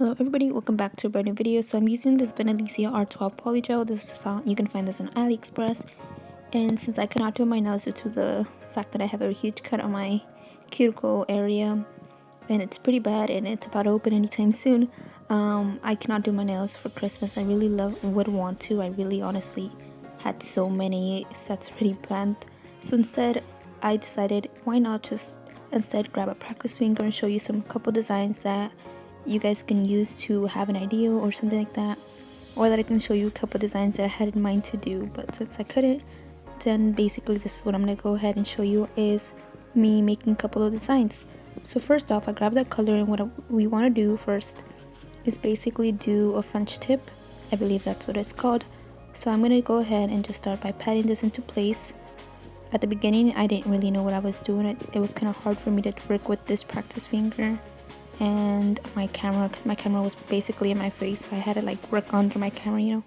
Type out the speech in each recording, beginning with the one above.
Hello everybody, welcome back to a brand new video. So I'm using this priscilaaa R12 polygel. This is found, you can find this on AliExpress. And since I cannot do my nails due to the fact that I have a huge cut on my cuticle area and it's pretty bad and it's about to open anytime soon, I cannot do my nails for Christmas. I really would want to. I really honestly had so many sets already planned. So instead, I decided why not just instead grab a practice finger and show you some couple designs that you guys can use to have an idea or something like that, or that I can show you a couple designs that I had in mind to do, but since I couldn't, then basically this is what I'm gonna go ahead and show you is me making a couple of designs. So first off, I grabbed that color, and what we want to do first is basically do a French tip. I believe that's what it's called. So I'm gonna go ahead and just start by patting this into place. At the beginning, I didn't really know what I was doing. It was kind of hard for me to work with this practice finger and my camera, because my camera was basically in my face, so I had to like work under my camera, you know.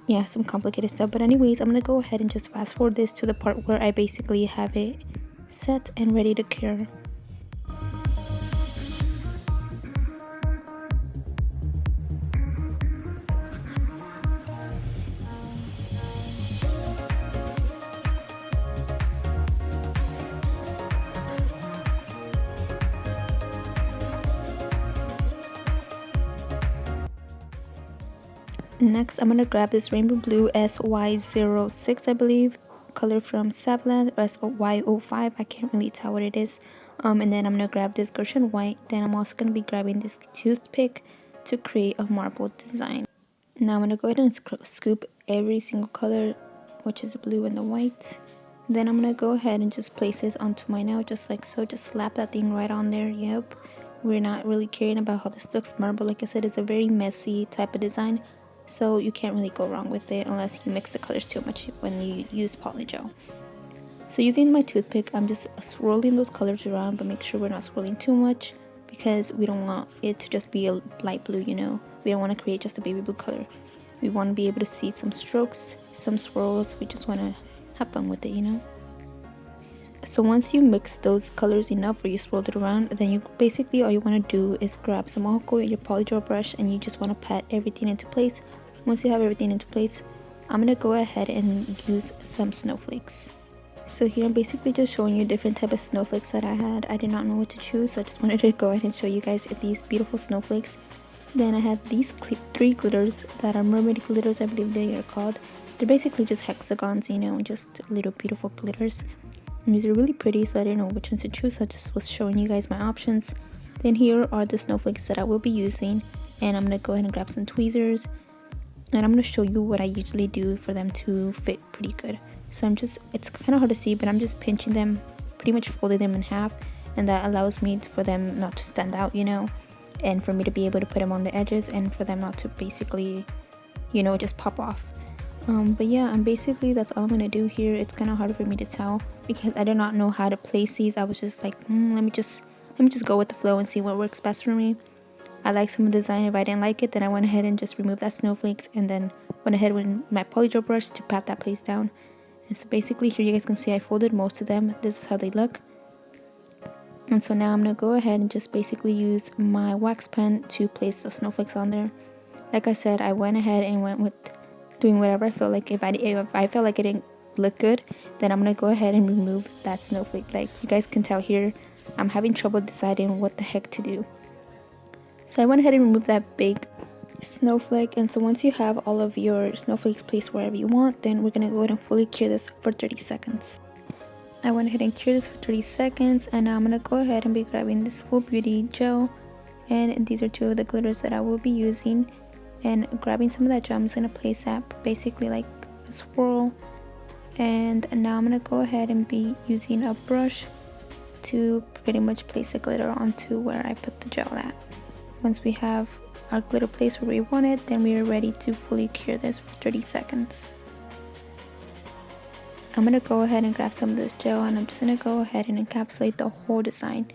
Yeah, some complicated stuff. But anyways, I'm gonna go ahead and just fast forward this to the part where I basically have it set and ready to cure. Next, I'm gonna grab this rainbow blue SY06, I believe, color from Savland, SY05. I can't really tell what it is. And then I'm gonna grab this Gaussian white. Then I'm also gonna be grabbing this toothpick to create a marble design. Now I'm gonna go ahead and scoop every single color, which is the blue and the white. Then I'm gonna go ahead and just place this onto my nail, just like so. Just slap that thing right on there. Yep. We're not really caring about how this looks. Marble, like I said, is a very messy type of design, so you can't really go wrong with it unless you mix the colors too much when you use polygel. So using my toothpick, I'm just swirling those colors around, but make sure we're not swirling too much because we don't want it to just be a light blue, you know. We don't want to create just a baby blue color. We want to be able to see some strokes, some swirls. We just want to have fun with it, you know. So once you mix those colors enough, or you swirled it around, then you basically all you want to do is grab some alcohol in your polygel brush, and you just want to pat everything into place. Once you have everything into place, I'm gonna go ahead and use some snowflakes. So here I'm basically just showing you different type of snowflakes that I had. I did not know what to choose, so I just wanted to go ahead and show you guys these beautiful snowflakes. Then I had these 3 glitters that are mermaid glitters, I believe they are called. They're basically just hexagons, you know, just little beautiful glitters. And these are really pretty, so I didn't know which ones to choose, so I just was showing you guys my options. Then here are the snowflakes that I will be using, and I'm gonna go ahead and grab some tweezers, and I'm gonna show you what I usually do for them to fit pretty good. So it's kind of hard to see, but I'm just pinching them, pretty much folding them in half, and that allows me for them not to stand out, you know, and for me to be able to put them on the edges, and for them not to basically, you know, just pop off. But yeah, that's all I'm gonna do here. It's kind of hard for me to tell because I do not know how to place these. I was just like, let me just go with the flow and see what works best for me. I like some design. If I didn't like it, then I went ahead and just removed that snowflakes, and then went ahead with my polygel brush to pat that place down. And so basically here you guys can see I folded most of them. This is how they look. And so now I'm gonna go ahead and just basically use my wax pen to place those snowflakes on there. Like I said, I went ahead and went with doing whatever I felt like. If I felt like it didn't look good, then I'm gonna go ahead and remove that snowflake. Like you guys can tell here, I'm having trouble deciding what the heck to do. So I went ahead and removed that big snowflake. And so once you have all of your snowflakes placed wherever you want, then we're gonna go ahead and fully cure this for 30 seconds. I went ahead and cured this for 30 seconds, and now I'm gonna go ahead and be grabbing this Full Beauty gel, and these are 2 of the glitters that I will be using. And grabbing some of that gel, I'm just going to place that basically like a swirl. And now I'm going to go ahead and be using a brush to pretty much place the glitter onto where I put the gel at. Once we have our glitter placed where we want it, then we are ready to fully cure this for 30 seconds. I'm going to go ahead and grab some of this gel, and I'm just going to go ahead and encapsulate the whole design.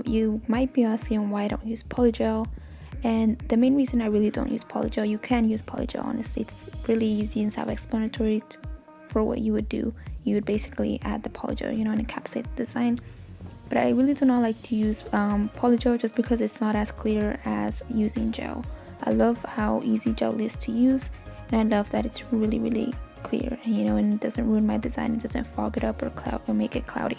You might be asking why I don't use polygel. And the main reason I really don't use polygel, you can use polygel, honestly. It's really easy and self-explanatory for what you would do. You would basically add the polygel, you know, and encapsulate the design. but I really do not like to use Polygel just because it's not as clear as using gel. I love how easy gel is to use, and I love that it's really clear, and and it doesn't ruin my design. It doesn't fog it up or make it cloudy.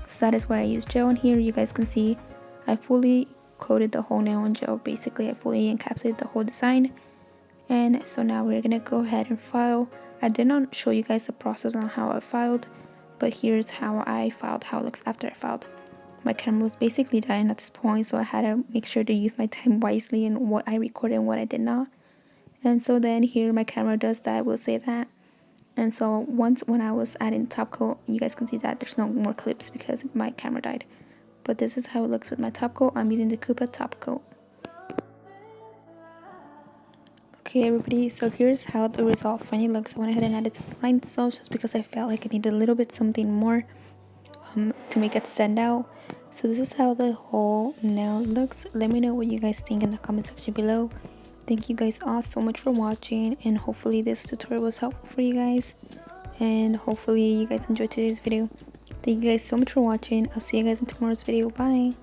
So that is why I use gel. And here you guys can see I fully coated the whole nail in gel. Basically, I fully encapsulated the whole design. And so now we're gonna go ahead and file. I did not show you guys the process on how I filed, but here's how I filed, how it looks after I filed. My camera was basically dying at this point, so I had to make sure to use my time wisely in what I recorded and what I did not. And so then here my camera does that, I will say that. And so when I was adding top coat, you guys can see that there's no more clips because my camera died. But this is how it looks with my top coat. I'm using the Koopa top coat. Okay everybody, so here's how the result finally looks. I went ahead and added some rhinestones just because I felt like I needed a little bit something more to make it stand out. So this is how the whole nail looks. Let me know what you guys think in the comment section below. Thank you guys all so much for watching, and hopefully this tutorial was helpful for you guys, and hopefully you guys enjoyed today's video. Thank you guys so much for watching. I'll see you guys in tomorrow's video. Bye.